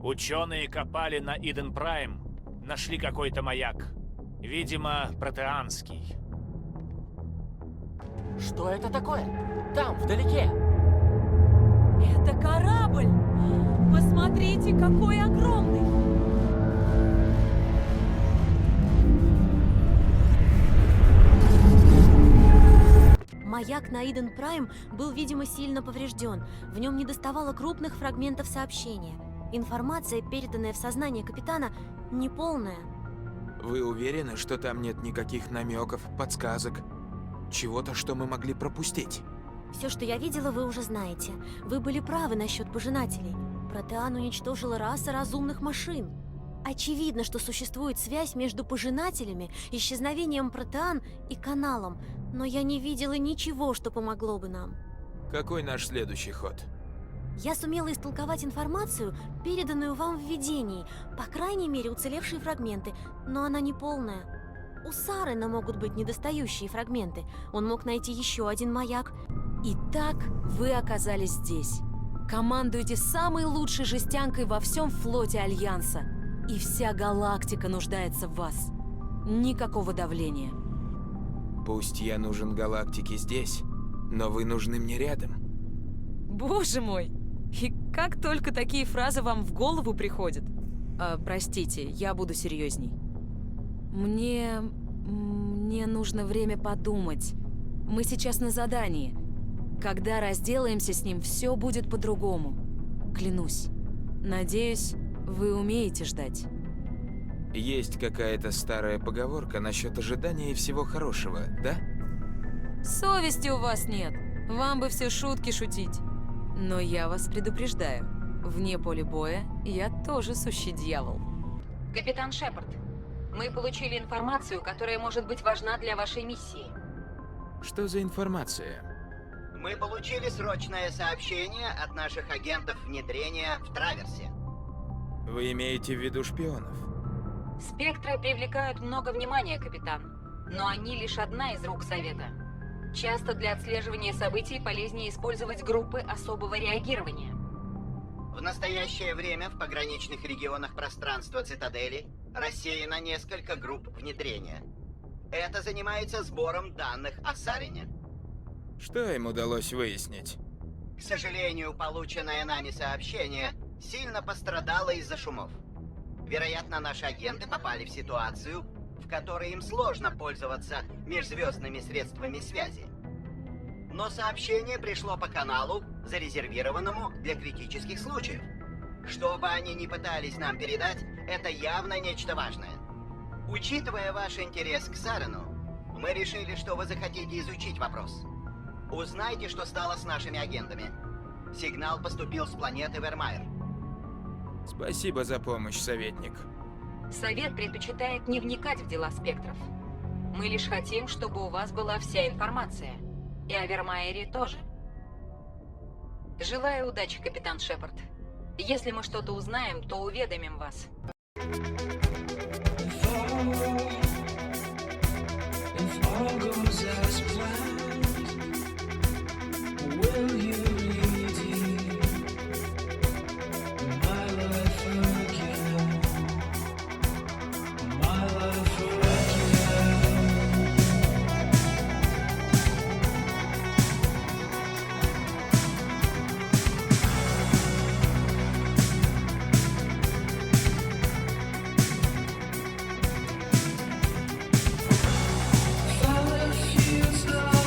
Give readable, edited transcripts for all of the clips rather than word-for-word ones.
Ученые копали на Иден Прайм, нашли какой-то маяк. Видимо, протеанский. Что это такое? Там, вдалеке. Это корабль! Посмотрите, какой огромный! Маяк на Иден Прайм был, видимо, сильно поврежден. В нем недоставало крупных фрагментов сообщения. Информация, переданная в сознание капитана, неполная. Вы уверены, что там нет никаких намеков, подсказок? Чего-то, что мы могли пропустить? Все, что я видела, вы уже знаете. Вы были правы насчет пожинателей. Протеан уничтожила раса разумных машин. Очевидно, что существует связь между пожинателями, исчезновением протеан и каналом, но я не видела ничего, что помогло бы нам. Какой наш следующий ход? Я сумела истолковать информацию, переданную вам в видении, по крайней мере, уцелевшие фрагменты, но она не полная. У Сарена могут быть недостающие фрагменты. Он мог найти еще один маяк. Итак, вы оказались здесь. Командуете самой лучшей жестянкой во всем флоте Альянса. И вся галактика нуждается в вас. Никакого давления. Пусть я нужен галактике здесь, но вы нужны мне рядом. Боже мой! И как только такие фразы вам в голову приходят? Простите, я буду серьезней. Мне нужно время подумать. Мы сейчас на задании. Когда разделаемся с ним, все будет по-другому. Клянусь. Надеюсь, вы умеете ждать. Есть какая-то старая поговорка насчет ожидания и всего хорошего, да? Совести у вас нет. Вам бы все шутки шутить. Но я вас предупреждаю. Вне поля боя я тоже сущий дьявол. Капитан Шепард, мы получили информацию, которая может быть важна для вашей миссии. Что за информация? Мы получили срочное сообщение от наших агентов внедрения в Траверсе. Вы имеете в виду шпионов? Спектры привлекают много внимания, капитан. Но они лишь одна из рук Совета. Часто для отслеживания событий полезнее использовать группы особого реагирования. В настоящее время в пограничных регионах пространства Цитадели рассеяно несколько групп внедрения. Это занимается сбором данных о Сарене. Что им удалось выяснить? К сожалению, полученное нами сообщение сильно пострадало из-за шумов. Вероятно, наши агенты попали в ситуацию, в которой им сложно пользоваться межзвездными средствами связи. Но сообщение пришло по каналу, зарезервированному для критических случаев. Что бы они ни пытались нам передать, это явно нечто важное. Учитывая ваш интерес к Сарену, мы решили, что вы захотите изучить вопрос. Узнайте, что стало с нашими агентами. Сигнал поступил с планеты Вермайер. Спасибо за помощь, советник. Совет предпочитает не вникать в дела спектров. Мы лишь хотим, чтобы у вас была вся информация. И о Вермайере тоже. Желаю удачи, капитан Шепард. Если мы что-то узнаем, то уведомим вас. Fields of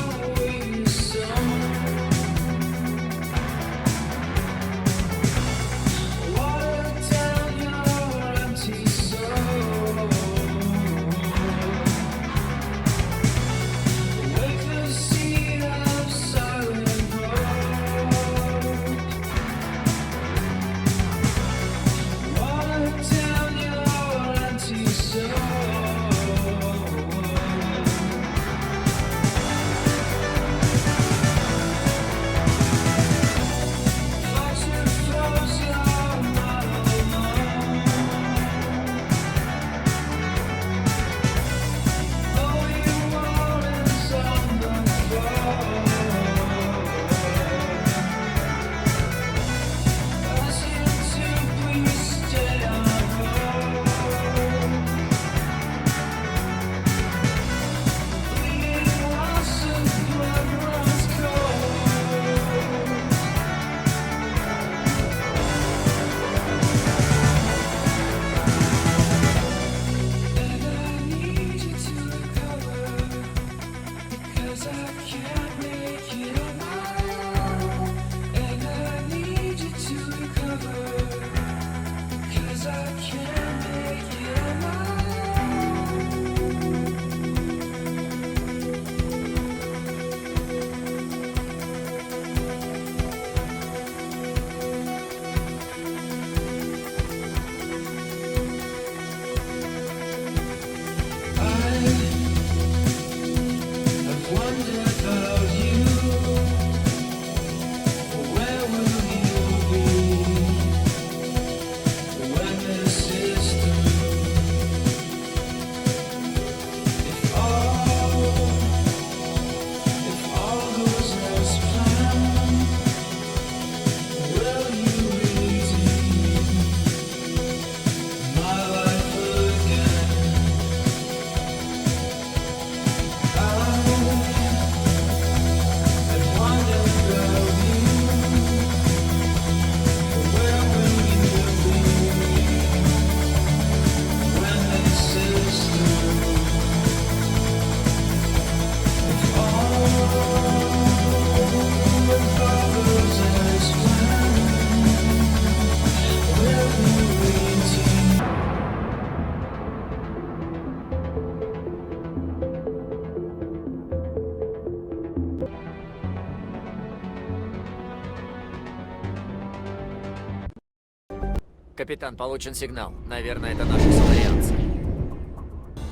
Капитан, получен сигнал. Наверное, это наши соларианцы.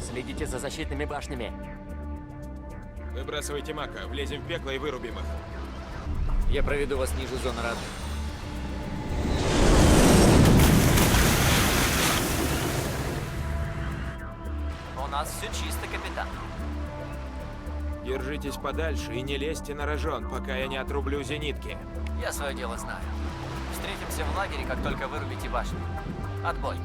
Следите за защитными башнями. Выбрасывайте мака, влезем в пекло и вырубим их. Я проведу вас ниже зоны рады. У нас все чисто, капитан. Держитесь подальше и не лезьте на рожон, пока я не отрублю зенитки. Я свое дело знаю. Встретимся в лагере, как только вырубите башню. Отбой.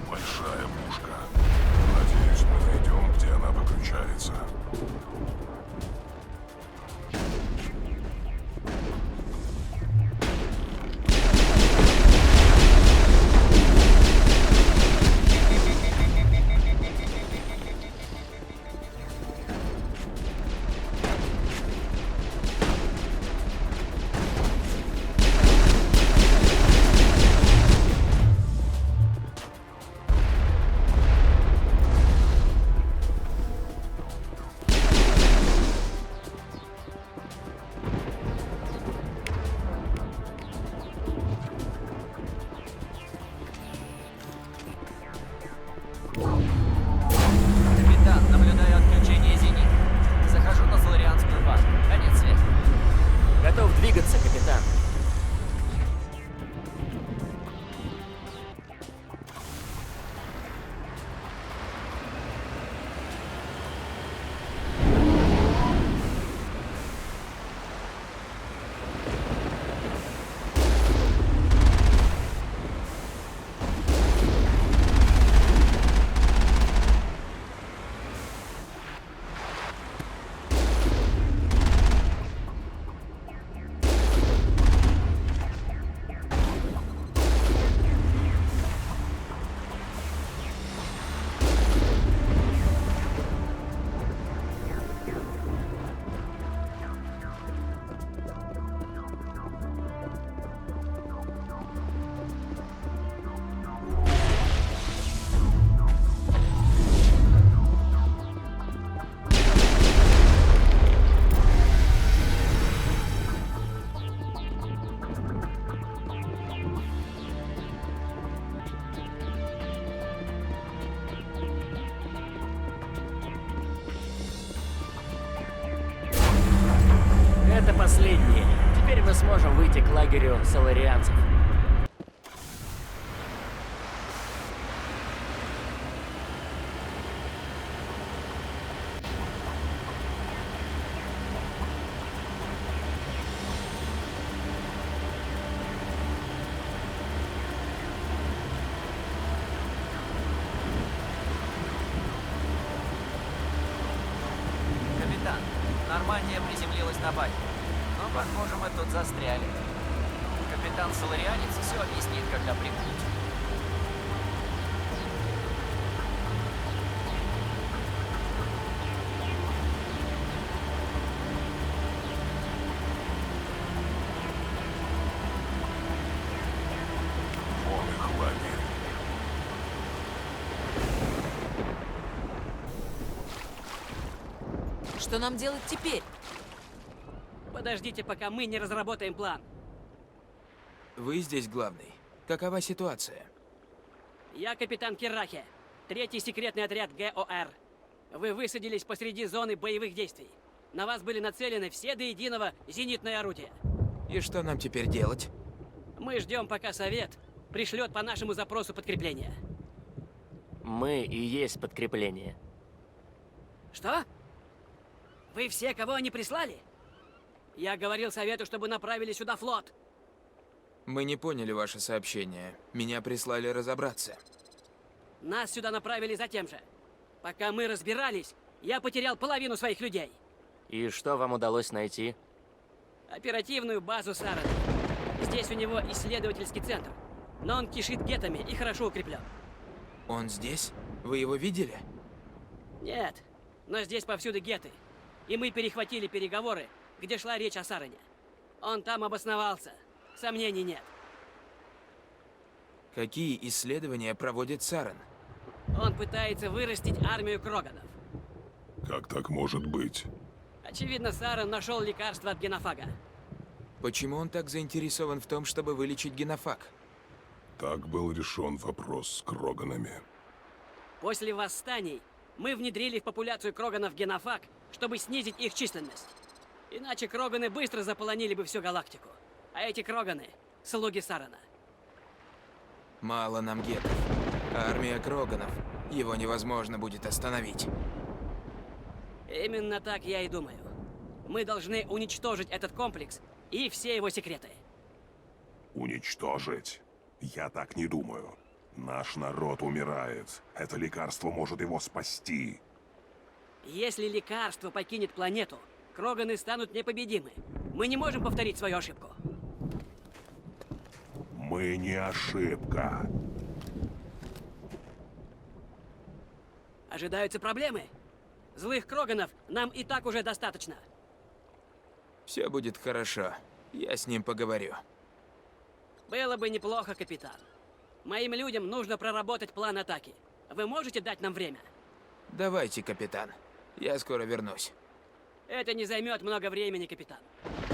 Большая пушка. Надеюсь, мы найдем, где она выключается. Капитан, наблюдаю отключение зенит. Захожу на соларианскую башню. Конец связи. Готов двигаться, капитан. Это последнее. Теперь мы сможем выйти к лагерю соларианцев. Капитан, Нормандия приземлилась на базе. Но, похоже, мы тут застряли. Капитан Соларианец все объяснит, когда прибудет. Вон их лагерь. Что нам делать теперь? Подождите, пока мы не разработаем план. Вы здесь главный. Какова ситуация? Я капитан Киррахи, 3-й секретный отряд ГОР. Вы высадились посреди зоны боевых действий. На вас были нацелены все до единого зенитные орудия. И что нам теперь делать? Мы ждем, пока Совет пришлет по нашему запросу подкрепление. Мы и есть подкрепление. Что? Вы все, кого они прислали? Я говорил Совету, чтобы направили сюда флот. Мы не поняли ваше сообщение. Меня прислали разобраться. Нас сюда направили за тем же. Пока мы разбирались, я потерял половину своих людей. И что вам удалось найти? Оперативную базу Сарана. Здесь у него исследовательский центр. Но он кишит гетами и хорошо укреплен. Он здесь? Вы его видели? Нет, но здесь повсюду геты. И мы перехватили переговоры, где шла речь о Саране. Он там обосновался. Сомнений нет. Какие исследования проводит Саран? Он пытается вырастить армию Кроганов. Как так может быть? Очевидно, Саран нашел лекарство от генофага. Почему он так заинтересован в том, чтобы вылечить генофаг? Так был решен вопрос с Кроганами. После восстаний мы внедрили в популяцию Кроганов генофаг, чтобы снизить их численность. Иначе Кроганы быстро заполонили бы всю галактику. А эти Кроганы — слуги Сарана. Мало нам гетов. Армия Кроганов. Его невозможно будет остановить. Именно так я и думаю. Мы должны уничтожить этот комплекс и все его секреты. Уничтожить? Я так не думаю. Наш народ умирает. Это лекарство может его спасти. Если лекарство покинет планету, Кроганы станут непобедимы. Мы не можем повторить свою ошибку. Мы не ошибка. Ожидаются проблемы. Злых Кроганов нам и так уже достаточно. Все будет хорошо. Я с ним поговорю. Было бы неплохо, капитан. Моим людям нужно проработать план атаки. Вы можете дать нам время? Давайте, капитан. Я скоро вернусь. Это не займет много времени, капитан.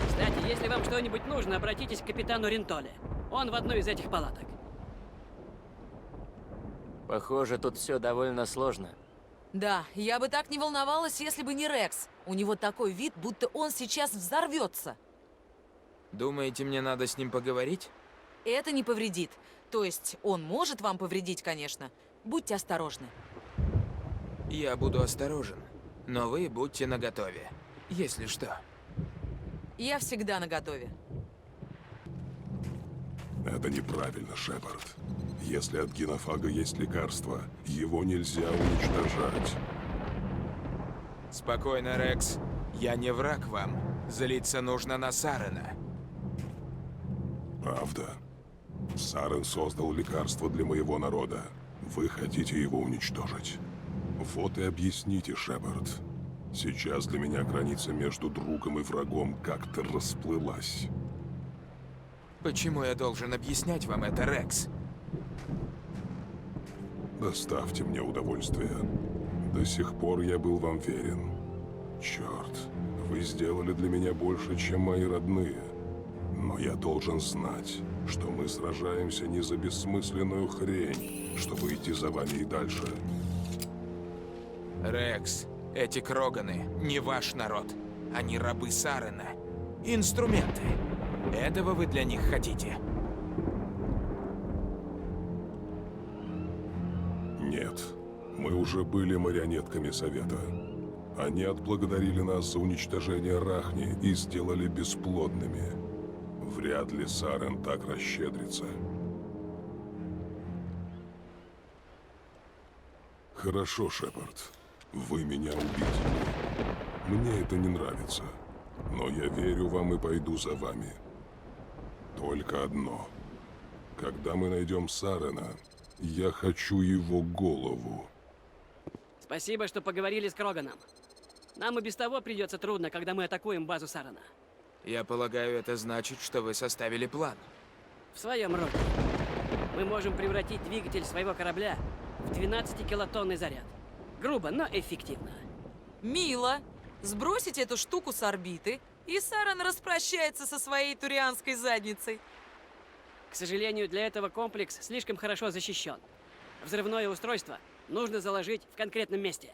Кстати, если вам что-нибудь нужно, обратитесь к капитану Рентоле. Он в одной из этих палаток. Похоже, тут все довольно сложно. Да, я бы так не волновалась, если бы не Рекс. У него такой вид, будто он сейчас взорвется. Думаете, мне надо с ним поговорить? Это не повредит. То есть он может вам повредить, конечно. Будьте осторожны. Я буду осторожен. Но вы будьте наготове. Если что. Я всегда наготове. Это неправильно, Шепард. Если от генофага есть лекарство, его нельзя уничтожать. Спокойно, Рекс. Я не враг вам. Злиться нужно на Сарана. Правда. Сарен создал лекарство для моего народа. Вы хотите его уничтожить. Вот и объясните, Шепард. Сейчас для меня граница между другом и врагом как-то расплылась. Почему я должен объяснять вам это, Рекс? Доставьте мне удовольствие. До сих пор я был вам верен. Черт, вы сделали для меня больше, чем мои родные. Но я должен знать, что мы сражаемся не за бессмысленную хрень, чтобы идти за вами и дальше. Рекс, эти Кроганы не ваш народ. Они рабы Сарена. Инструменты. Этого вы для них хотите? Нет, мы уже были марионетками Совета. Они отблагодарили нас за уничтожение Рахни и сделали бесплодными. Вряд ли Сарен так расщедрится. Хорошо, Шепард. Вы меня убедили. Мне это не нравится. Но я верю вам и пойду за вами. Только одно. Когда мы найдем Сарена, я хочу его голову. Спасибо, что поговорили с Кроганом. Нам и без того придется трудно, когда мы атакуем базу Сарана. Я полагаю, это значит, что вы составили план. В своем роде. Мы можем превратить двигатель своего корабля в 12-килотонный заряд. Грубо, но эффективно. Мило. Сбросить эту штуку с орбиты, и Саран распрощается со своей турианской задницей. К сожалению, для этого комплекс слишком хорошо защищен. Взрывное устройство нужно заложить в конкретном месте.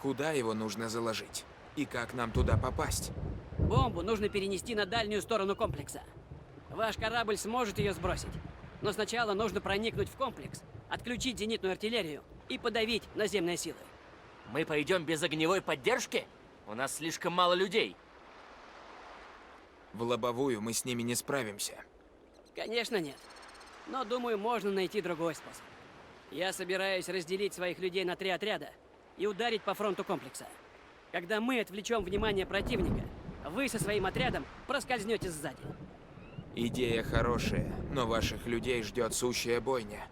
Куда его нужно заложить? И как нам туда попасть? Бомбу нужно перенести на дальнюю сторону комплекса. Ваш корабль сможет ее сбросить. Но сначала нужно проникнуть в комплекс, отключить зенитную артиллерию и подавить наземные силы. Мы пойдем без огневой поддержки? У нас слишком мало людей. В лобовую мы с ними не справимся. Конечно, нет. Но, думаю, можно найти другой способ. Я собираюсь разделить своих людей на 3 отряда и ударить по фронту комплекса. Когда мы отвлечем внимание противника, вы со своим отрядом проскользнете сзади. Идея хорошая, но ваших людей ждет сущая бойня.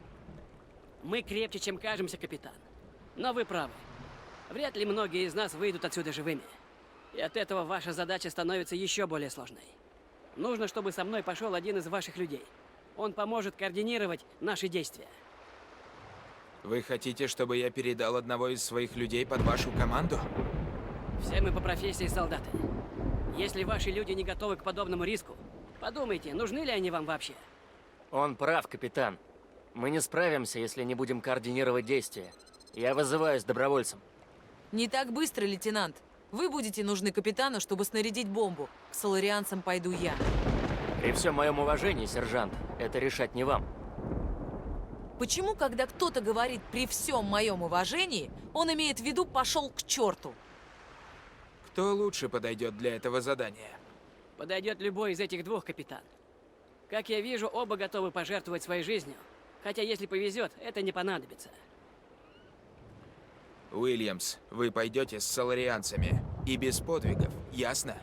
Мы крепче, чем кажемся, капитан. Но вы правы. Вряд ли многие из нас выйдут отсюда живыми. И от этого ваша задача становится еще более сложной. Нужно, чтобы со мной пошел один из ваших людей. Он поможет координировать наши действия. Вы хотите, чтобы я передал одного из своих людей под вашу команду? Все мы по профессии солдаты. Если ваши люди не готовы к подобному риску, подумайте, нужны ли они вам вообще? Он прав, капитан. Мы не справимся, если не будем координировать действия. Я вызываюсь добровольцем. Не так быстро, лейтенант. Вы будете нужны капитану, чтобы снарядить бомбу. К соларианцам пойду я. При всем моем уважении, сержант, это решать не вам. Почему, когда кто-то говорит «при всем моем уважении», он имеет в виду «пошел к черту»? Кто лучше подойдет для этого задания? Подойдет любой из этих двух, капитан. Как я вижу, оба готовы пожертвовать своей жизнью. Хотя, если повезет, это не понадобится. Уильямс, вы пойдете с соларианцами. И без подвигов, ясно?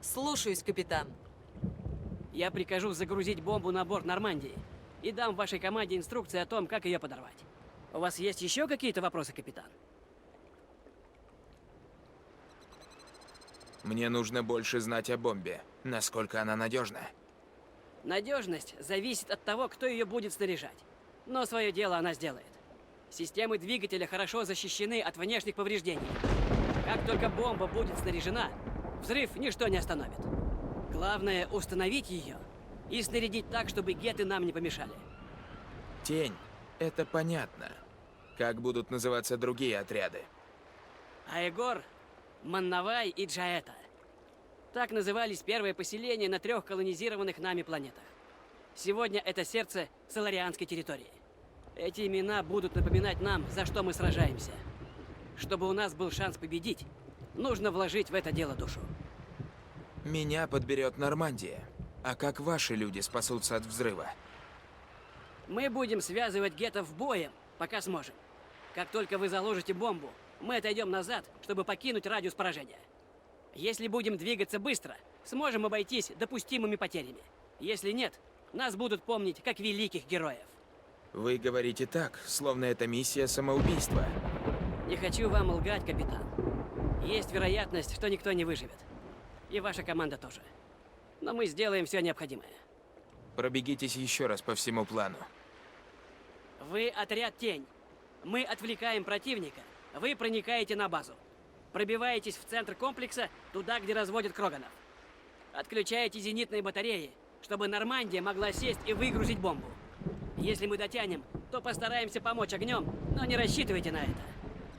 Слушаюсь, капитан. Я прикажу загрузить бомбу на борт Нормандии и дам вашей команде инструкции о том, как ее подорвать. У вас есть еще какие-то вопросы, капитан? Мне нужно больше знать о бомбе. Насколько она надежна? Надежность зависит от того, кто ее будет снаряжать. Но свое дело она сделает. Системы двигателя хорошо защищены от внешних повреждений. Как только бомба будет снаряжена, взрыв ничто не остановит. Главное — установить ее и снарядить так, чтобы геты нам не помешали. Тень. Это понятно. Как будут называться другие отряды? Аегор, Маннавай и Джаэта. Так назывались первые поселения на 3 колонизированных нами планетах. Сегодня это сердце соларианской территории. Эти имена будут напоминать нам, за что мы сражаемся. Чтобы у нас был шанс победить, нужно вложить в это дело душу. Меня подберет Нормандия. А как ваши люди спасутся от взрыва? Мы будем связывать гетов боем, пока сможем. Как только вы заложите бомбу, мы отойдем назад, чтобы покинуть радиус поражения. Если будем двигаться быстро, сможем обойтись допустимыми потерями. Если нет, нас будут помнить как великих героев. Вы говорите так, словно это миссия самоубийства. Не хочу вам лгать, капитан. Есть вероятность, что никто не выживет. И ваша команда тоже. Но мы сделаем все необходимое. Пробегитесь еще раз по всему плану. Вы отряд «Тень». Мы отвлекаем противника. Вы проникаете на базу. Пробиваетесь в центр комплекса, туда, где разводят кроганов. Отключаете зенитные батареи, чтобы Нормандия могла сесть и выгрузить бомбу. Если мы дотянем, то постараемся помочь огнем, но не рассчитывайте на это.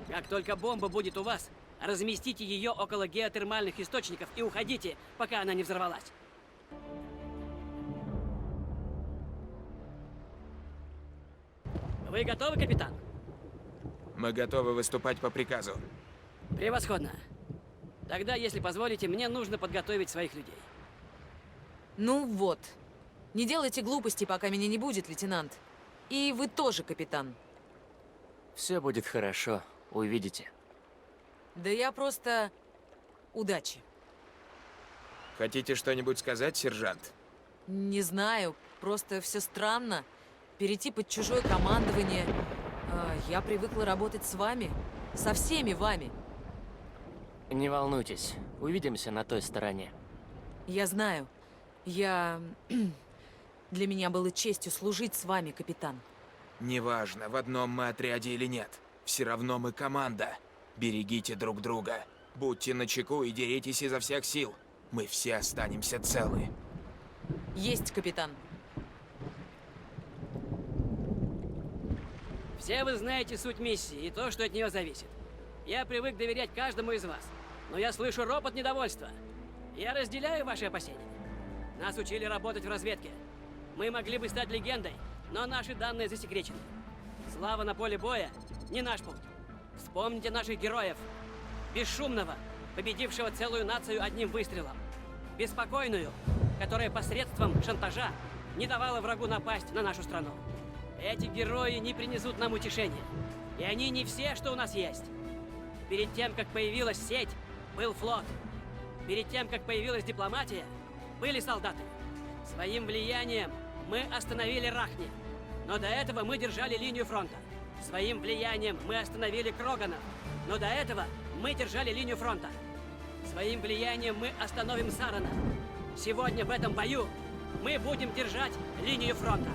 Как только бомба будет у вас, разместите ее около геотермальных источников и уходите, пока она не взорвалась. Вы готовы, капитан? Мы готовы выступать по приказу. Превосходно. Тогда, если позволите, мне нужно подготовить своих людей. Ну вот. Не делайте глупостей, пока меня не будет, лейтенант. И вы тоже, капитан. Все будет хорошо, увидите. Да я просто... Удачи. Хотите что-нибудь сказать, сержант? Не знаю, просто все странно. Перейти под чужое командование. Я привыкла работать с вами. Со всеми вами. Не волнуйтесь, увидимся на той стороне. Я знаю. Для меня было честью служить с вами, капитан. Неважно, в одном мы отряде или нет. Все равно мы команда. Берегите друг друга. Будьте начеку и деритесь изо всех сил. Мы все останемся целы. Есть, капитан. Все вы знаете суть миссии и то, что от нее зависит. Я привык доверять каждому из вас, но я слышу ропот недовольства. Я разделяю ваши опасения. Нас учили работать в разведке. Мы могли бы стать легендой, но наши данные засекречены. Слава на поле боя – не наш путь. Вспомните наших героев. Бесшумного, победившего целую нацию одним выстрелом. Беспокойную, которая посредством шантажа не давала врагу напасть на нашу страну. Эти герои не принесут нам утешения. И они не все, что у нас есть. Перед тем, как появилась сеть, был флот. Перед тем, как появилась дипломатия, были солдаты. Своим влиянием мы остановили Рахни. Но до этого мы держали линию фронта. Своим влиянием мы остановили Кроганов. Но до этого мы держали линию фронта. Своим влиянием мы остановим Сарана. Сегодня в этом бою мы будем держать линию фронта.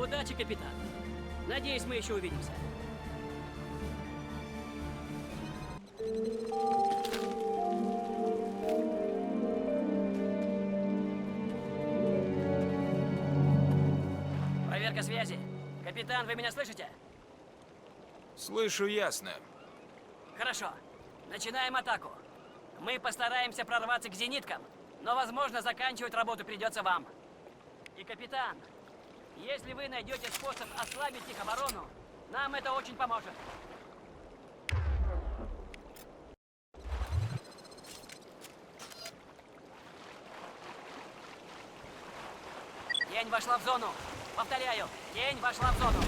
Удачи, капитан. Надеюсь, мы еще увидимся. Проверка связи. Капитан, вы меня слышите? Слышу ясно. Хорошо. Начинаем атаку. Мы постараемся прорваться к зениткам, но, возможно, заканчивать работу придется вам. И, капитан, если вы найдете способ ослабить их оборону, нам это очень поможет. Тень вошла в зону. Повторяю, тень вошла в зону.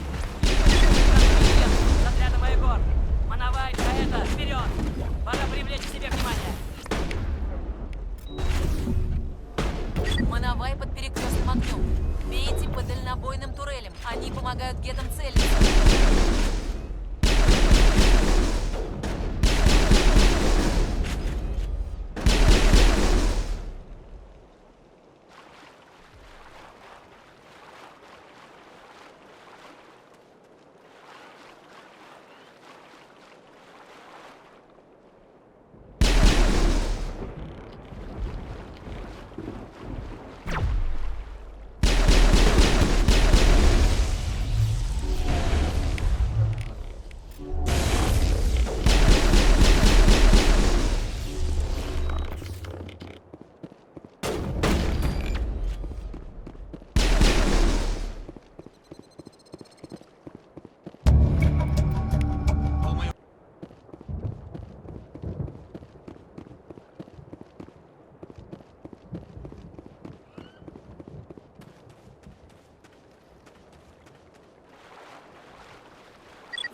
С отрядом Айгор. Мановай, это вперед! Пора привлечь к себе внимание. Мановай под перекрестным огнем. Бейте по дальнобойным турелям. Они помогают гетам целиться.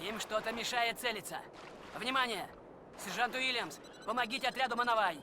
Им что-то мешает целиться. Внимание! Сержант Уильямс, помогите отряду Мановай.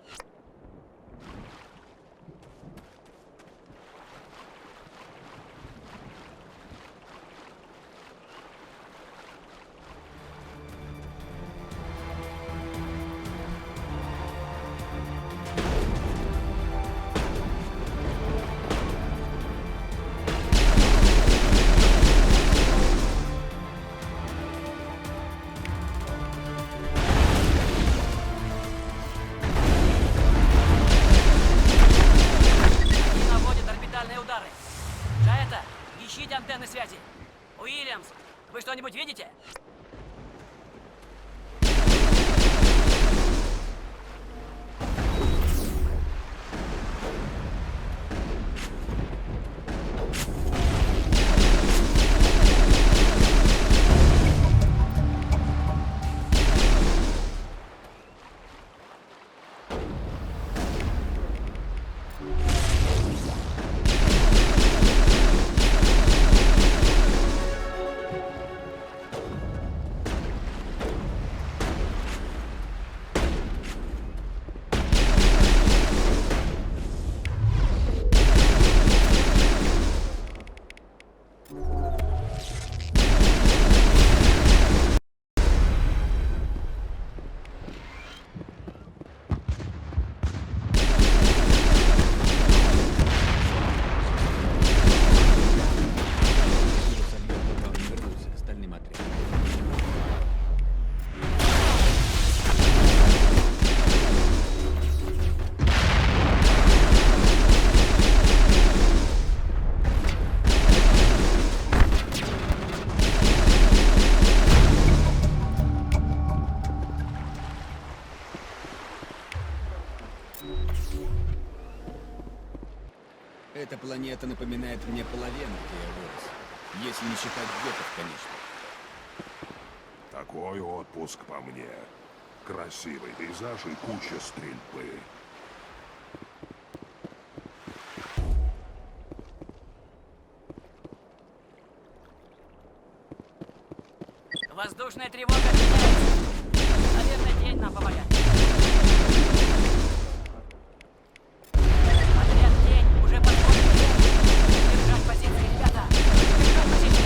Эта планета напоминает мне половину, где я вырос. Если не считать гетов, конечно. Такой отпуск по мне. Красивый пейзаж и куча стрельбы. Воздушная тревога меняется. Наверное, день нам помогает. Отряд «Тень» уже подходит. Держать позиции, ребята! Держать позиции!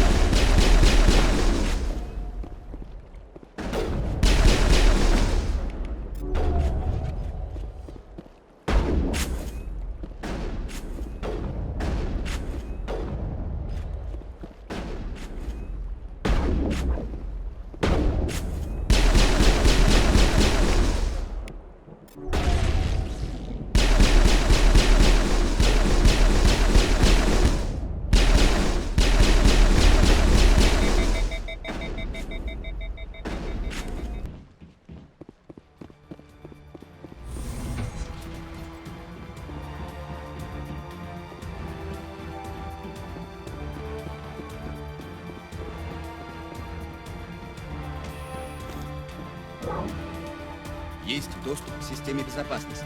Есть доступ к системе безопасности.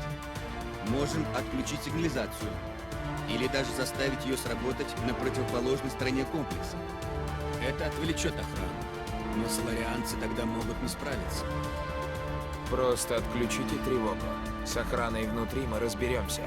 Можем отключить сигнализацию. Или даже заставить ее сработать на противоположной стороне комплекса. Это отвлечет охрану. Но соларианцы тогда могут не справиться. Просто отключите тревогу. С охраной внутри мы разберемся.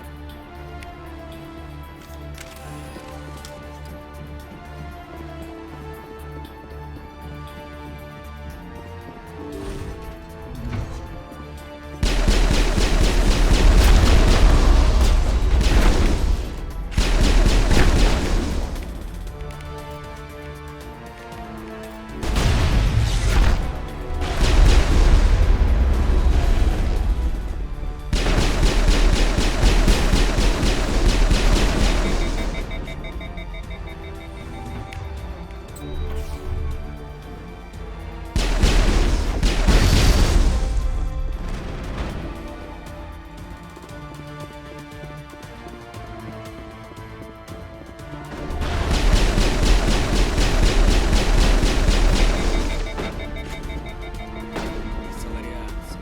Соларианцы.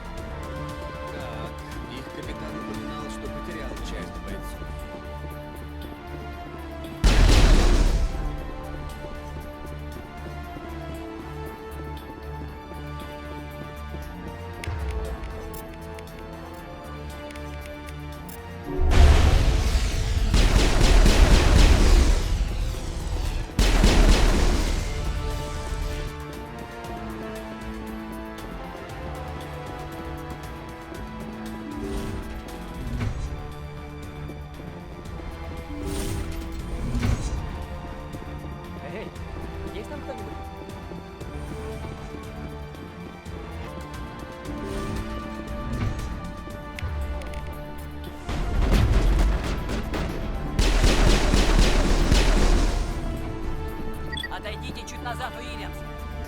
Так, их капитан упоминал, что потерял часть бойцов. Эй, есть там кто-нибудь? Отойдите чуть назад, Уильямс.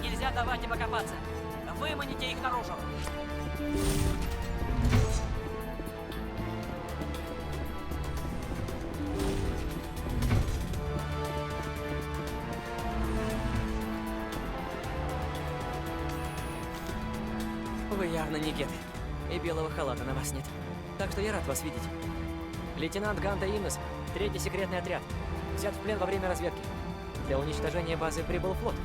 Нельзя давать им окопаться. Выманите их наружу. Вы явно не геты. И белого халата на вас нет. Так что я рад вас видеть. Лейтенант Ганта Имнес, 3-й секретный отряд. Взят в плен во время разведки. Для уничтожения базы прибыл флот.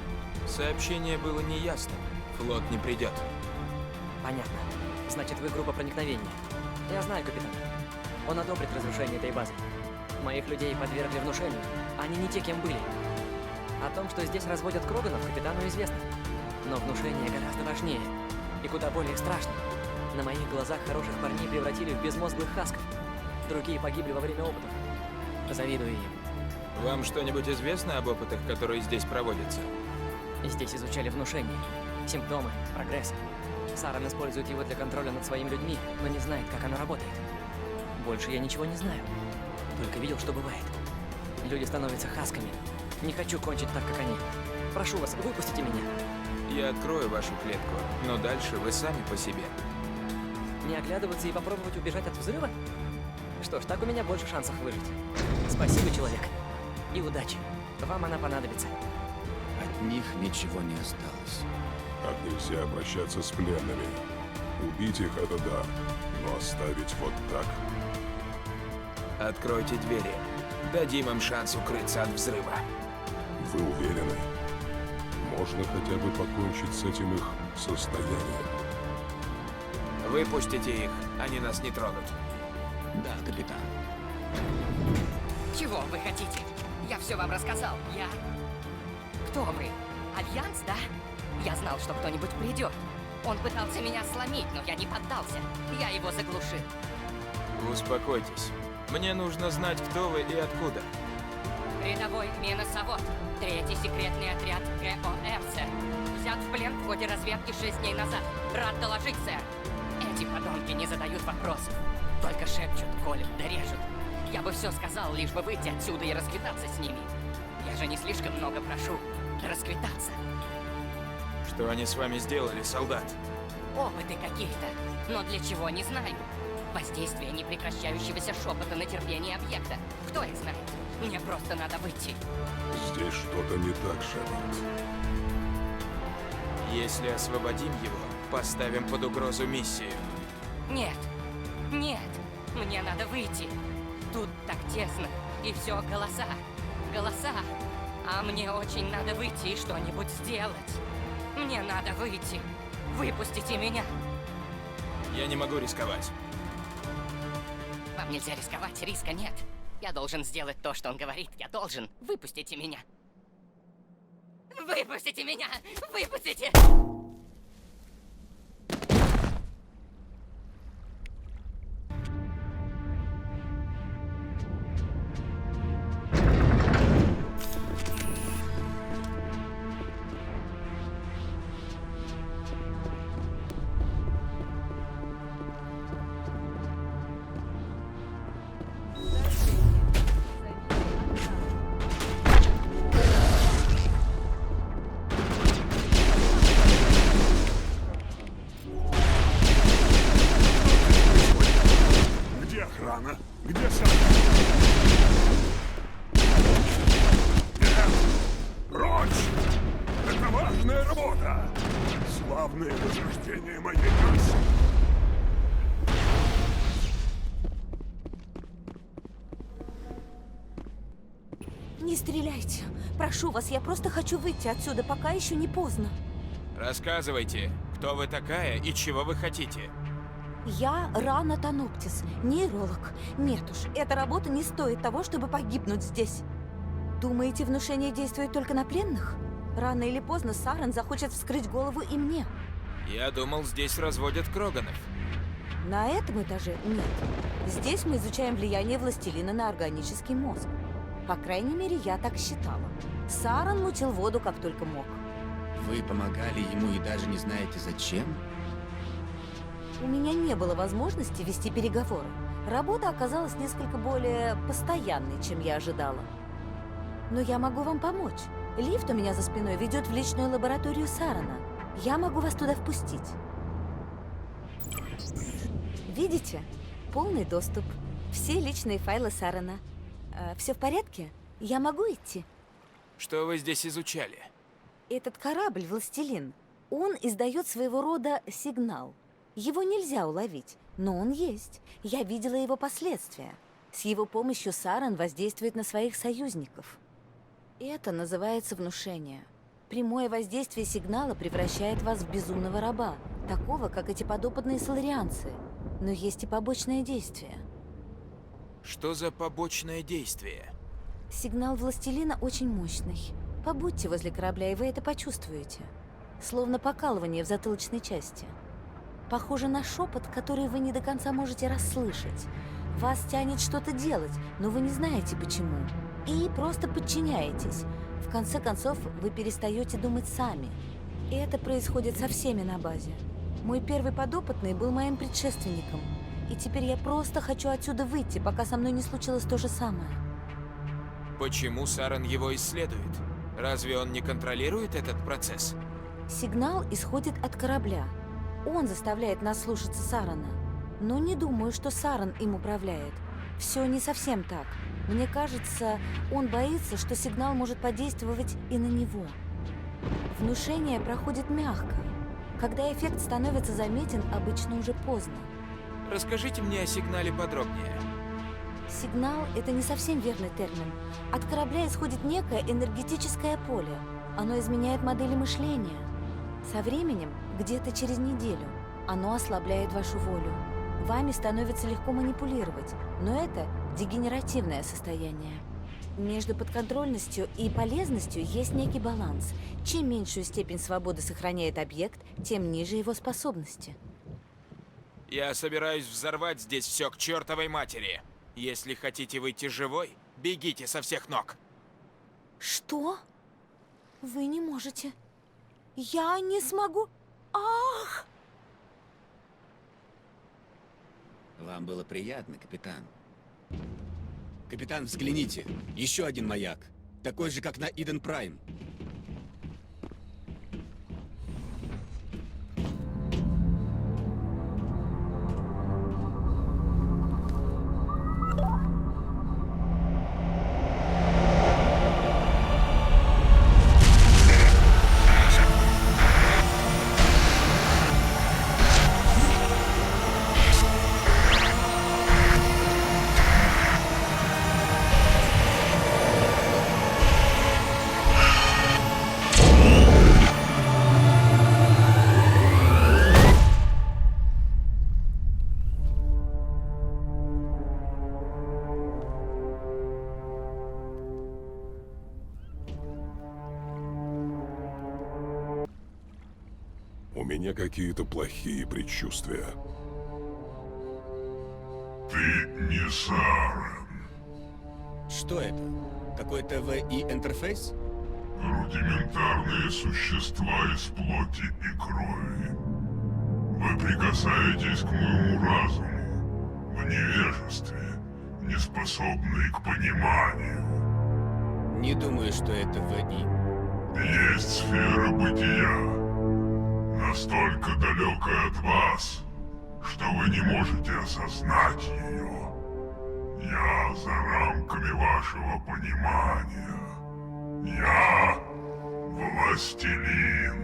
Сообщение было неясным. Флот не придет. Понятно. Значит, вы группа проникновения. Я знаю, капитан. Он одобрит разрушение этой базы. Моих людей подвергли внушению. Они не те, кем были. О том, что здесь разводят Кроганов, капитану известно. Но внушение гораздо важнее. И куда более страшно. На моих глазах хороших парней превратили в безмозглых хасков. Другие погибли во время опытов. Завидую им. Вам что-нибудь известно об опытах, которые здесь проводятся? Здесь изучали внушение, симптомы, прогресс. Саран использует его для контроля над своими людьми, но не знает, как оно работает. Больше я ничего не знаю. Только видел, что бывает. Люди становятся хасками. Не хочу кончить так, как они. Прошу вас, выпустите меня. Я открою вашу клетку, но дальше вы сами по себе. Не оглядываться и попробовать убежать от взрыва? Что ж, так у меня больше шансов выжить. Спасибо, человек. И удачи. Вам она понадобится. От них ничего не осталось. Так нельзя обращаться с пленными. Убить их — это да, но оставить вот так... Откройте двери. Дадим им шанс укрыться от взрыва. Вы уверены? Можно хотя бы покончить с этим их состоянием. Выпустите их, они нас не тронут. Да, капитан. Чего вы хотите? Я все вам рассказал. Кто вы? Альянс, да? Я знал, что кто-нибудь придет. Он пытался меня сломить, но я не поддался. Я его заглушил. Успокойтесь. Мне нужно знать, кто вы и откуда. Рядовой Миносовод. 3-й секретный отряд ГОР, сэр. Взят в плен в ходе разведки 6 дней назад. Рад доложить, сэр. Эти подонки не задают вопросов. Только шепчут, колют да режут. Я бы все сказал, лишь бы выйти отсюда и расквитаться с ними. Я же не слишком много прошу. Расквитаться. Что они с вами сделали, солдат? Опыты какие-то. Но для чего, не знаю. Воздействие непрекращающегося шепота на терпение объекта. Кто их знает? Мне просто надо выйти. Здесь что-то не так, Шепард. Если освободим его, поставим под угрозу миссию. Нет. Нет. Мне надо выйти. Тут так тесно. И все голоса. Голоса. А мне очень надо выйти и что-нибудь сделать. Мне надо выйти. Выпустите меня. Я не могу рисковать. Вам нельзя рисковать, риска нет. Я должен сделать то, что он говорит. Я должен. Выпустите меня. Выпустите меня! Выпустите! Где охрана? Где сам? Прочь! Это важная работа! Славное возрождение моей расы! Не стреляйте. Прошу вас, я просто хочу выйти отсюда, пока еще не поздно. Рассказывайте, кто вы такая и чего вы хотите. Я Рана Таноптис, нейролог. Нет уж, эта работа не стоит того, чтобы погибнуть здесь. Думаете, внушение действует только на пленных? Рано или поздно Сарен захочет вскрыть голову и мне. Я думал, здесь разводят кроганов. На этом этаже нет. Здесь мы изучаем влияние властелина на органический мозг. По крайней мере, я так считала. Сарен мутил воду как только мог. Вы помогали ему и даже не знаете зачем? У меня не было возможности вести переговоры. Работа оказалась несколько более постоянной, чем я ожидала. Но я могу вам помочь. Лифт у меня за спиной ведет в личную лабораторию Сарена. Я могу вас туда впустить. Видите? Полный доступ. Все личные файлы Сарена. Все в порядке? Я могу идти? Что вы здесь изучали? Этот корабль, Властелин, он издает своего рода сигнал. Его нельзя уловить, но он есть. Я видела его последствия. С его помощью Сарен воздействует на своих союзников. Это называется внушение. Прямое воздействие сигнала превращает вас в безумного раба, такого, как эти подопытные соларианцы. Но есть и побочное действие. Что за побочное действие? Сигнал Властелина очень мощный. Побудьте возле корабля, и вы это почувствуете. Словно покалывание в затылочной части. Похоже на шепот, который вы не до конца можете расслышать. Вас тянет что-то делать, но вы не знаете почему. И просто подчиняетесь. В конце концов, вы перестаете думать сами. И это происходит со всеми на базе. Мой первый подопытный был моим предшественником. И теперь я просто хочу отсюда выйти, пока со мной не случилось то же самое. Почему Сарен его исследует? Разве он не контролирует этот процесс? Сигнал исходит от корабля. Он заставляет нас слушаться Сарена. Но не думаю, что Сарен им управляет. Все не совсем так. Мне кажется, он боится, что сигнал может подействовать и на него. Внушение проходит мягко. Когда эффект становится заметен, обычно уже поздно. Расскажите мне о сигнале подробнее. Сигнал — это не совсем верный термин. От корабля исходит некое энергетическое поле. Оно изменяет модели мышления. Со временем, где-то через неделю, оно ослабляет вашу волю. Вами становится легко манипулировать, но это дегенеративное состояние. Между подконтрольностью и полезностью есть некий баланс. Чем меньшую степень свободы сохраняет объект, тем ниже его способности. Я собираюсь взорвать здесь все к чертовой матери. Если хотите выйти живой, бегите со всех ног. Что? Вы не можете. Я не смогу. Ах! Вам было приятно, капитан. Капитан, взгляните. Еще один маяк. Такой же, как на Иден Прайм. У меня какие-то плохие предчувствия. Ты не Сарен. Что это? Какой-то ВИ-интерфейс? Рудиментарные существа из плоти и крови. Вы прикасаетесь к моему разуму в невежестве, не способные к пониманию. Не думаю, что это ВИ. Есть сфера бытия, настолько далекая от вас, что вы не можете осознать ее. Я за рамками вашего понимания. Я властелин.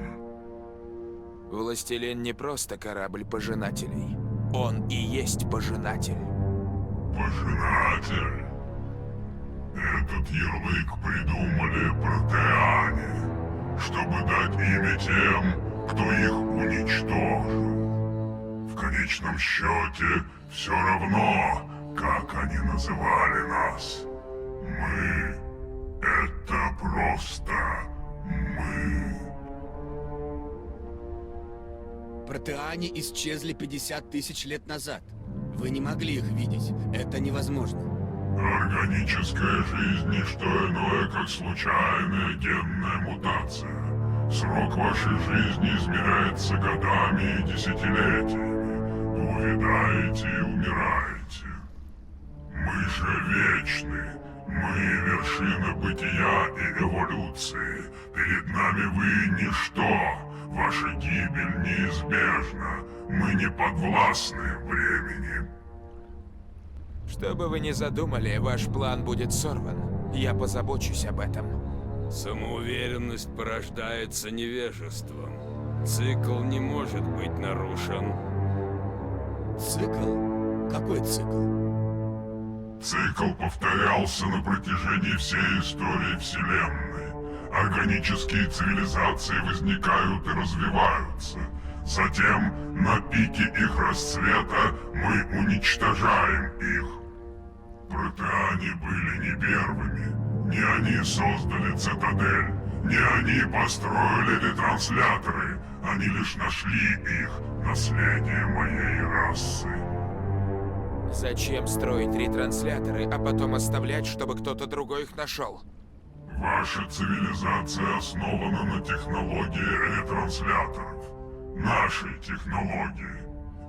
Властелин не просто корабль пожинателей. Он и есть пожинатель. Пожинатель? Этот ярлык придумали протеане, чтобы дать имя тем, кто их уничтожил. В конечном счете, все равно, как они называли нас. Мы — это просто мы. Протеане исчезли 50 тысяч лет назад. Вы не могли их видеть. Это невозможно. Органическая жизнь — не что иное, как случайная генная мутация. Срок вашей жизни измеряется годами и десятилетиями. Вы увядаете и умираете. Мы же вечны. Мы — вершина бытия и эволюции. Перед нами вы — ничто. Ваша гибель неизбежна. Мы не подвластны времени. Что бы вы ни задумали, ваш план будет сорван. Я позабочусь об этом. Самоуверенность порождается невежеством. Цикл не может быть нарушен. Цикл? Какой цикл? Цикл повторялся на протяжении всей истории Вселенной. Органические цивилизации возникают и развиваются. Затем, на пике их расцвета, мы уничтожаем их. Протеане были не первыми. Не они создали цитадель, не они построили ретрансляторы. Они лишь нашли их, наследие моей расы. Зачем строить ретрансляторы, а потом оставлять, чтобы кто-то другой их нашел? Ваша цивилизация основана на технологии ретрансляторов. Нашей технологии.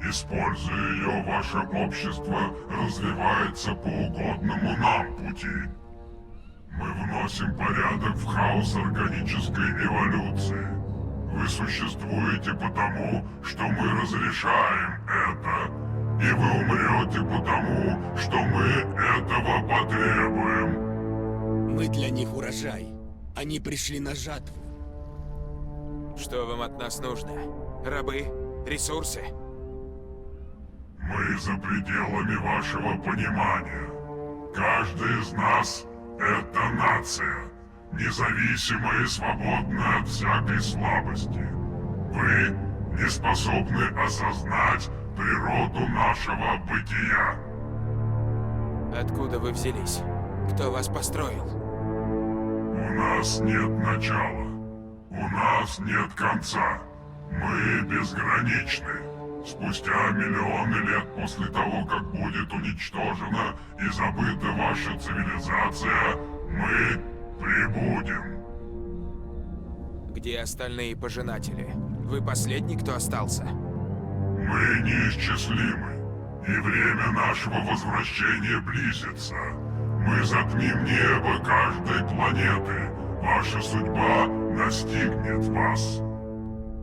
Используя ее, ваше общество развивается по угодному нам пути. Мы вносим порядок в хаос органической эволюции. Вы существуете потому, что мы разрешаем это. И вы умрете потому, что мы этого потребуем. Мы для них урожай. Они пришли на жатву. Что вам от нас нужно? Рабы? Ресурсы? Мы за пределами вашего понимания. Каждый из нас — это нация, независимая и свободная от всякой слабости. Вы не способны осознать природу нашего бытия. Откуда вы взялись? Кто вас построил? У нас нет начала. У нас нет конца. Мы безграничны. Спустя миллионы лет после того, как будет уничтожена и забыта ваша цивилизация, мы прибудем. Где остальные пожинатели? Вы последний, кто остался? Мы неисчислимы, и время нашего возвращения близится. Мы затмим небо каждой планеты. Ваша судьба настигнет вас.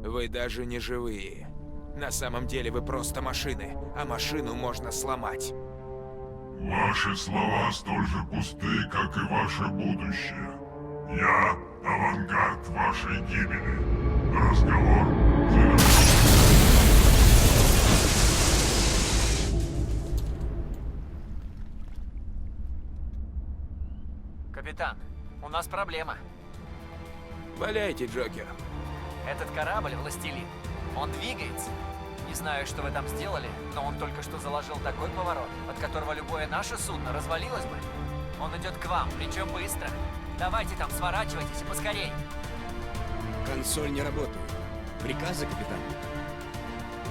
Вы даже не живые. На самом деле вы просто машины, а машину можно сломать. Ваши слова столь же пусты, как и ваше будущее. Я авангард вашей гибели. Разговор завершен. Капитан, у нас проблема. Валяйте, Джокер. Этот корабль «Властелин». Он двигается. Не знаю, что вы там сделали, но он только что заложил такой поворот, от которого любое наше судно развалилось бы. Он идет к вам, причем быстро. Давайте там, сворачивайтесь и поскорей. Консоль не работает. Приказы, капитан?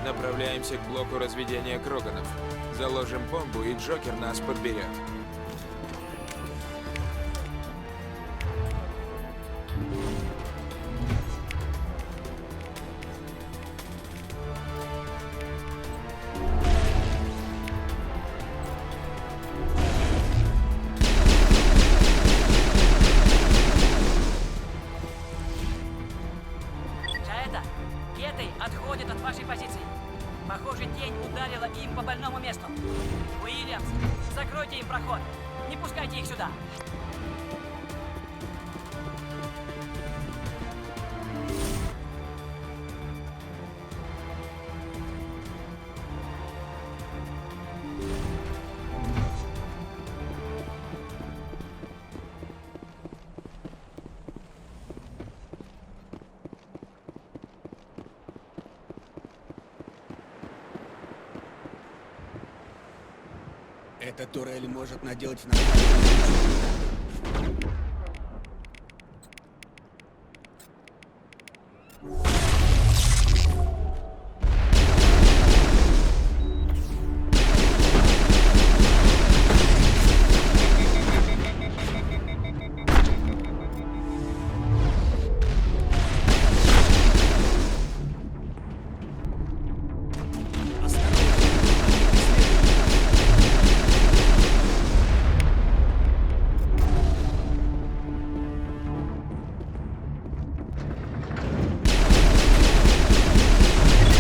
Направляемся к блоку разведения Кроганов. Заложим бомбу, и Джокер нас подберет. Джаэта, Кетей отходит от вашей позиции. Похоже, тень ударила им по больному месту. Уильямс, закройте им проход. Не пускайте их сюда. Эта турель может наделать нам...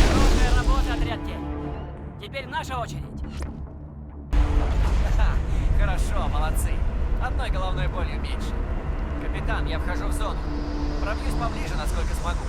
Хорошая работа, отряд тень. Теперь наша очередь. Ха, хорошо, молодцы. Одной головной болью меньше. Капитан, я вхожу в зону. Пробьюсь поближе, насколько смогу.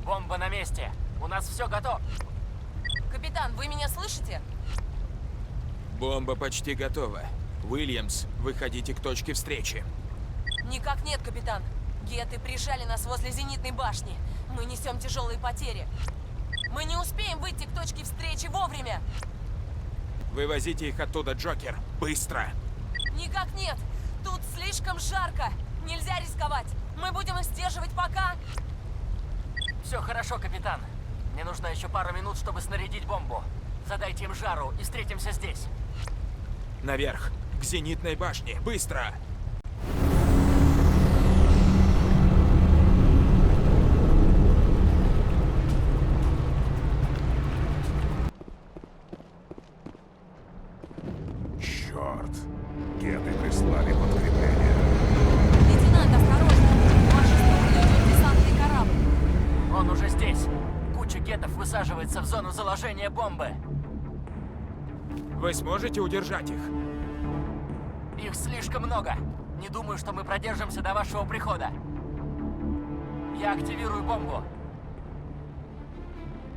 Бомба на месте. У нас все готово. Капитан, вы меня слышите? Бомба почти готова. Уильямс, выходите к точке встречи. Никак нет, капитан. Геты прижали нас возле зенитной башни. Мы несем тяжелые потери. Мы не успеем выйти к точке встречи вовремя. Вывозите их оттуда, Джокер. Быстро! Никак нет. Тут слишком жарко. Нельзя рисковать. Мы будем их сдерживать пока. Все хорошо, капитан. Мне нужно еще пару минут, чтобы снарядить бомбу. Задайте им жару и встретимся здесь. Наверх, к зенитной башне, быстро! Черт. Геты прислали подкрепление. Лейтенант, осторожно. В вашу сторону идет десантный корабль. Он уже здесь. Куча гетов высаживается в зону заложения бомбы. Вы сможете удержать их? Их слишком много. Не думаю, что мы продержимся до вашего прихода. Я активирую бомбу.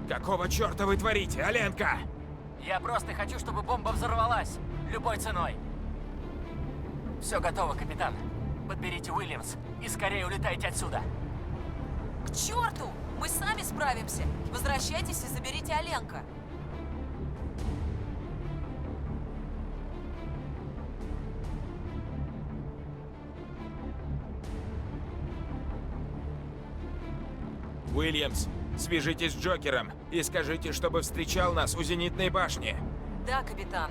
Какого черта вы творите, Аленка? Я просто хочу, чтобы бомба взорвалась. Любой ценой. Все готово, капитан. Подберите Уильямс и скорее улетайте отсюда. К черту! Мы сами справимся. Возвращайтесь и заберите Оленка. Уильямс, свяжитесь с Джокером и скажите, чтобы встречал нас у зенитной башни. Да, капитан.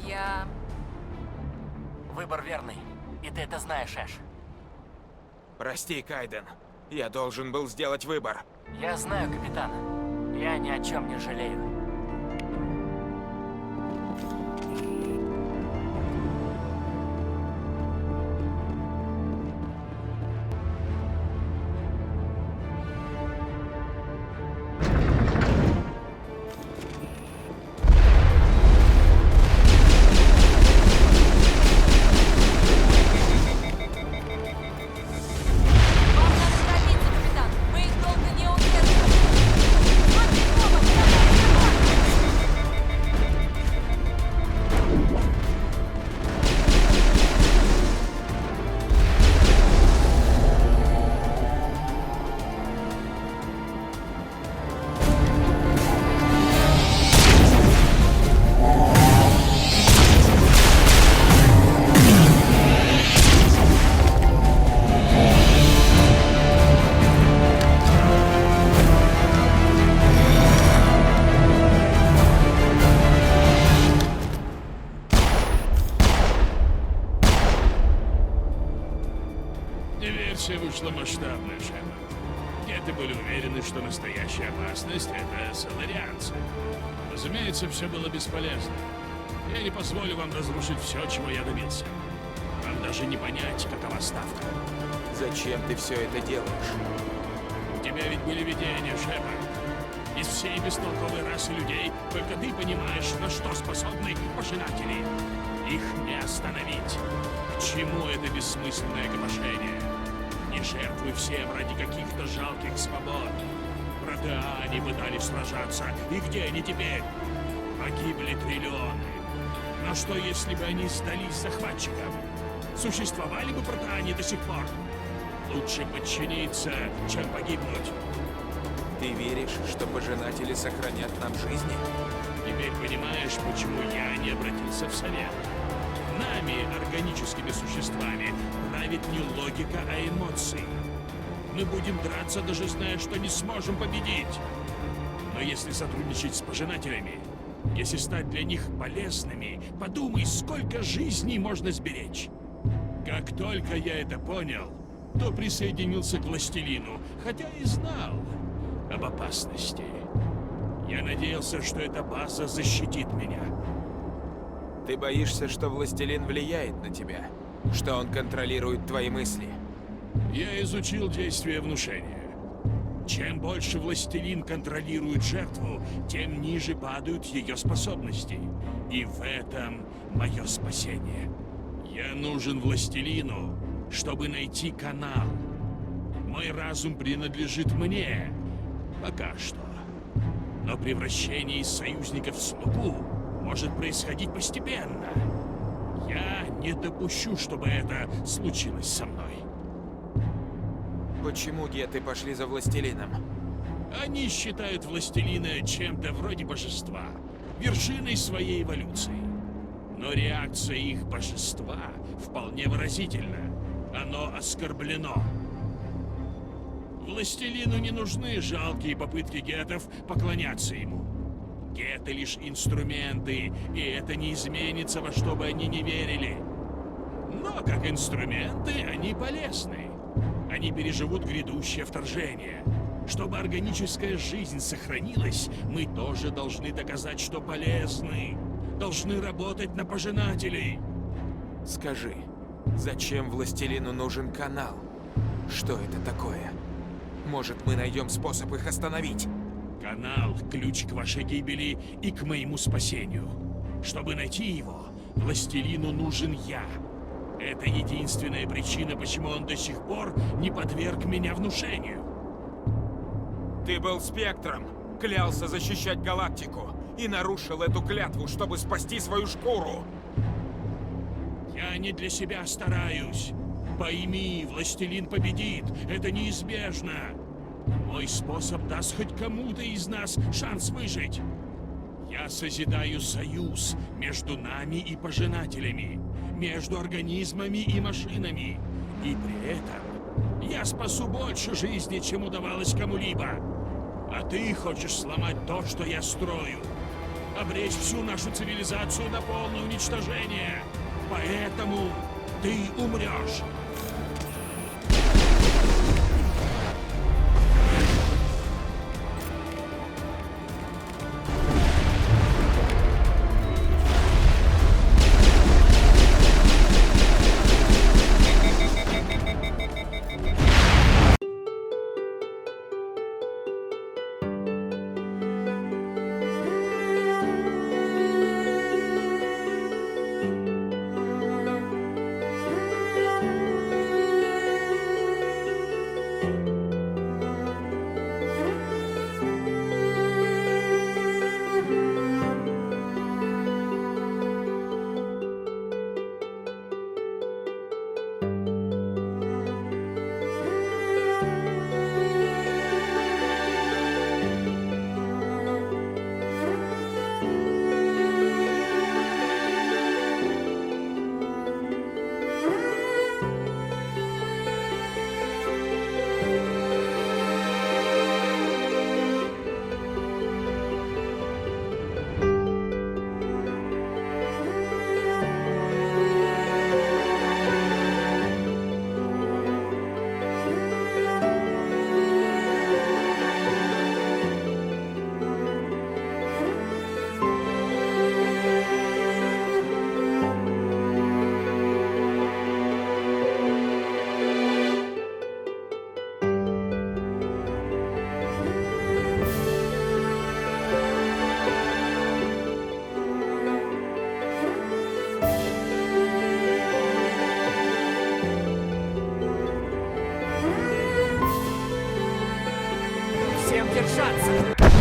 Я... Выбор верный. И ты это знаешь, Эш. Прости, Кайден. Я должен был сделать выбор. Я знаю, капитан. Я ни о чем не жалею. Вам надо торопиться, капитан. Мы их долго не удержим. Смотри, робот, Диверсия вышла масштабная, Шепард. Геты были уверены, что настоящая опасность — это соларианцы. Разумеется, все было бесполезно. Я не позволю вам разрушить все, чего я добился. Вам даже не понять, какова ставка. Зачем ты все это делаешь? У тебя ведь были видения, Шепард. Из всей бестолковой расы людей только ты понимаешь, на что способны пожинатели. Их не остановить. К чему это бессмысленное копошение? Не жертвуй всем ради каких-то жалких свобод. Протеане пытались сражаться, и где они теперь? Погибли триллионы. Но что, если бы они сдались захватчикам? Существовали бы протеане до сих пор? Лучше подчиниться, чем погибнуть. Ты веришь, что пожинатели сохранят нам жизни? Теперь понимаешь, почему я не обратился в совет? Нами, органическими существами, правит не логика, а эмоции. Мы будем драться, даже зная, что не сможем победить. Но если сотрудничать с пожинателями, если стать для них полезными, подумай, сколько жизней можно сберечь. Как только я это понял, то присоединился к Властелину, хотя и знал об опасности. Я надеялся, что эта база защитит меня. Ты боишься, что Властелин влияет на тебя? Что он контролирует твои мысли? Я изучил действие внушения. Чем больше Властелин контролирует жертву, тем ниже падают ее способности. И в этом мое спасение. Я нужен Властелину, чтобы найти канал. Мой разум принадлежит мне. Пока что. Но превращение из союзников в слугу может происходить постепенно. Я не допущу, чтобы это случилось со мной. Почему геты пошли за Властелином? Они считают Властелина чем-то вроде божества, вершиной своей эволюции. Но реакция их божества вполне выразительна. Оно оскорблено. Властелину не нужны жалкие попытки гетов поклоняться ему. Геты лишь инструменты, и это не изменится, во что бы они ни верили. Но как инструменты они полезны. Они переживут грядущее вторжение. Чтобы органическая жизнь сохранилась, мы тоже должны доказать, что полезны. Должны работать на пожинателей. Скажи, зачем властелину нужен канал? Что это такое? Может, мы найдем способ их остановить? Канал — ключ к вашей гибели и к моему спасению. Чтобы найти его, властелину нужен я. Это единственная причина, почему он до сих пор не подверг меня внушению. Ты был спектром, клялся защищать галактику и нарушил эту клятву, чтобы спасти свою шкуру. Я не для себя стараюсь. Пойми, властелин победит. Это неизбежно. Мой способ даст хоть кому-то из нас шанс выжить. Я созидаю союз между нами и пожинателями, между организмами и машинами. И при этом я спасу больше жизни, чем удавалось кому-либо. А ты хочешь сломать то, что я строю. Обречь всю нашу цивилизацию на полное уничтожение. Поэтому ты умрешь. Всем держаться!